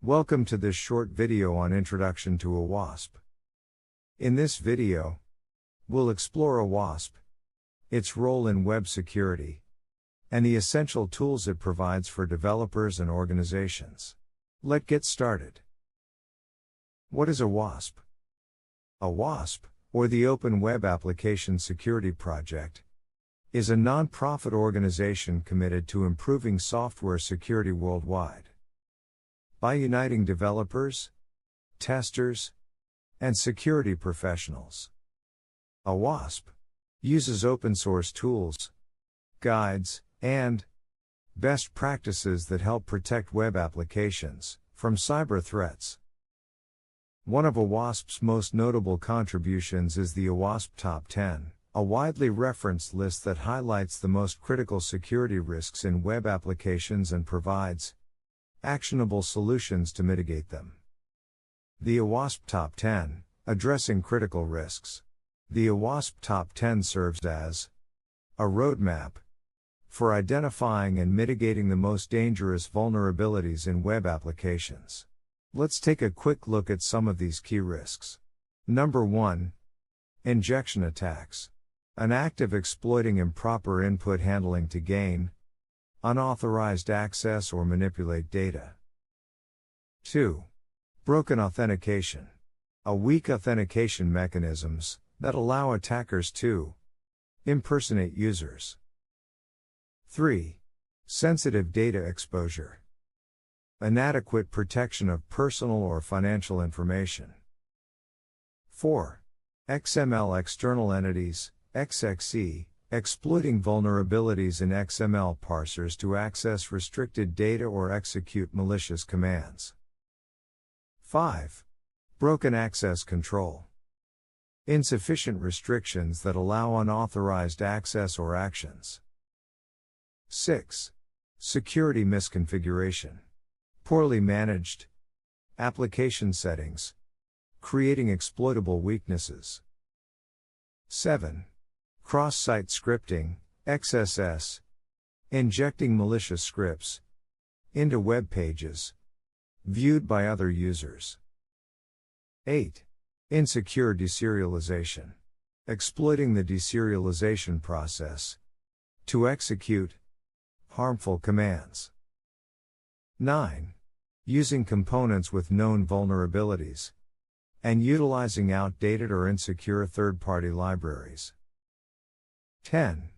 Welcome to this short video on Introduction to OWASP. In this video, we'll explore OWASP, its role in web security, and the essential tools it provides for developers and organizations. Let's get started. What is OWASP? OWASP, or the Open Web Application Security Project, is a non-profit organization committed to improving software security worldwide. By uniting developers, testers, and security professionals, OWASP uses open source tools, guides, and best practices that help protect web applications from cyber threats. One of OWASP's most notable contributions is the OWASP Top 10, a widely referenced list that highlights the most critical security risks in web applications and provides actionable solutions to mitigate them. The OWASP Top 10, Addressing Critical Risks. The OWASP Top 10 serves as a roadmap for identifying and mitigating the most dangerous vulnerabilities in web applications. Let's take a quick look at some of these key risks. Number 1. Injection attacks. An act of exploiting improper input handling to gain unauthorized access or manipulate data. 2. Broken authentication. A weak authentication mechanisms that allow attackers to impersonate users. 3. Sensitive data exposure. Inadequate protection of personal or financial information. 4. XML external entities, XXE, exploiting vulnerabilities in XML parsers to access restricted data or execute malicious commands. 5. Broken access control. Insufficient restrictions that allow unauthorized access or actions. 6. Security misconfiguration. Poorly managed application settings, creating exploitable weaknesses. 7. Cross-site scripting, XSS, injecting malicious scripts into web pages viewed by other users. 8. Insecure deserialization, exploiting the deserialization process to execute harmful commands. 9. Using components with known vulnerabilities and utilizing outdated or insecure third-party libraries. 10.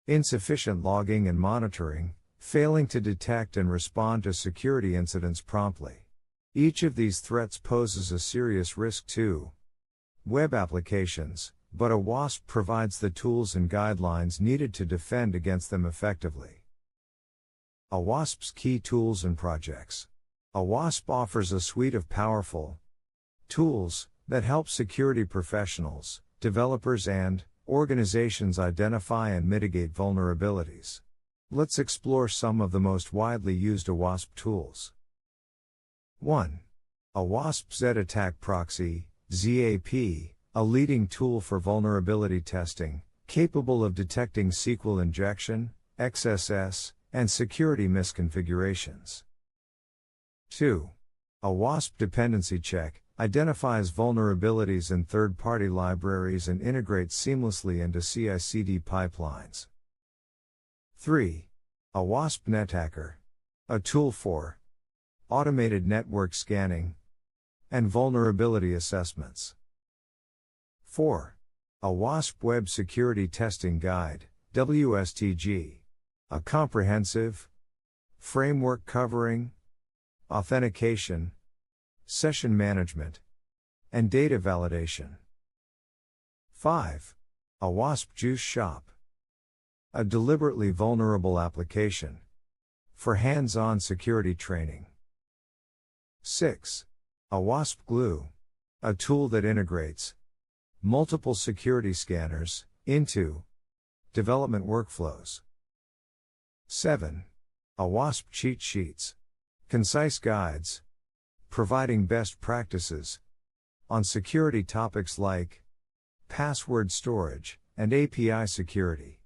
Insufficient logging and monitoring, failing to detect and respond to security incidents promptly. Each of these threats poses a serious risk to web applications, but OWASP provides the tools and guidelines needed to defend against them effectively. OWASP's key tools and projects. OWASP offers a suite of powerful tools that help security professionals, developers, and organizations identify and mitigate vulnerabilities. Let's explore some of the most widely used OWASP tools. 1. OWASP Z Attack Proxy, ZAP, a leading tool for vulnerability testing, capable of detecting SQL injection, XSS, and security misconfigurations. 2. OWASP Dependency Check identifies vulnerabilities in third-party libraries and integrates seamlessly into CI/CD pipelines. 3. OWASP NetHacker, a tool for automated network scanning and vulnerability assessments. 4. OWASP Web Security Testing Guide, WSTG, a comprehensive framework covering authentication, session management, and data validation. 5. OWASP Juice Shop, a deliberately vulnerable application for hands-on security training. 6. OWASP Glue, a tool that integrates multiple security scanners into development workflows. 7. OWASP Cheat Sheets, concise guides providing best practices on security topics like password storage and API security.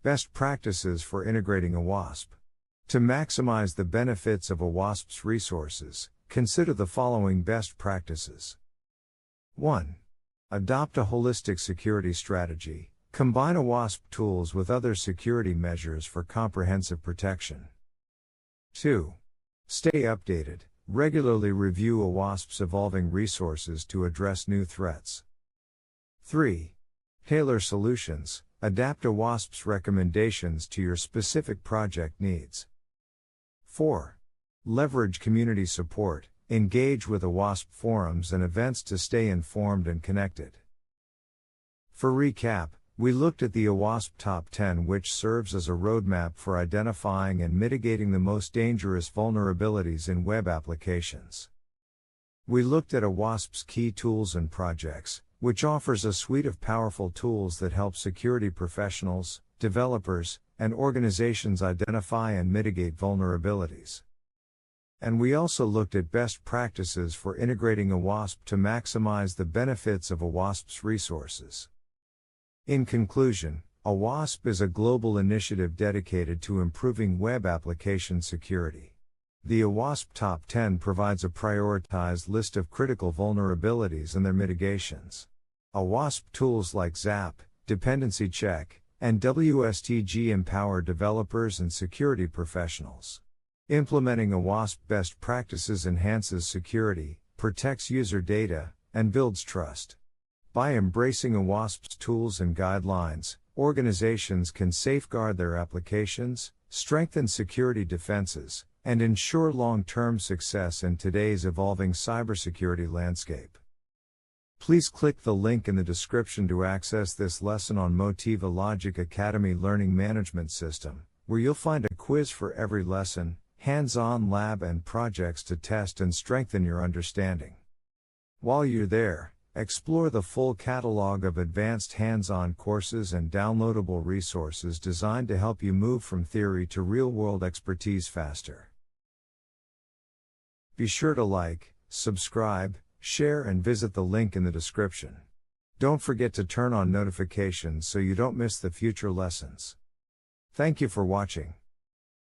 Best practices for integrating OWASP. To maximize the benefits of OWASP's resources, consider the following best practices. 1. Adopt a holistic security strategy. Combine OWASP tools with other security measures for comprehensive protection. 2. Stay updated. Regularly review OWASP's evolving resources to address new threats. 3. Tailor solutions. Adapt OWASP's recommendations to your specific project needs. 4. Leverage community support. Engage with OWASP forums and events to stay informed and connected. For recap, we looked at the OWASP Top 10, which serves as a roadmap for identifying and mitigating the most dangerous vulnerabilities in web applications. We looked at OWASP's key tools and projects, which offers a suite of powerful tools that help security professionals, developers, and organizations identify and mitigate vulnerabilities. And we also looked at best practices for integrating OWASP to maximize the benefits of OWASP's resources. In conclusion, OWASP is a global initiative dedicated to improving web application security. The OWASP Top 10 provides a prioritized list of critical vulnerabilities and their mitigations. OWASP tools like ZAP, Dependency Check, and WSTG empower developers and security professionals. Implementing OWASP best practices enhances security, protects user data, and builds trust. By embracing OWASP's tools and guidelines, organizations can safeguard their applications, strengthen security defenses, and ensure long-term success in today's evolving cybersecurity landscape. Please click the link in the description to access this lesson on Motiva Logic Academy Learning Management System, where you'll find a quiz for every lesson, hands-on lab and projects to test and strengthen your understanding. While you're there, explore the full catalog of advanced hands-on courses and downloadable resources designed to help you move from theory to real-world expertise faster. Be sure to like, subscribe, share, and visit the link in the description. Don't forget to turn on notifications so you don't miss the future lessons. Thank you for watching.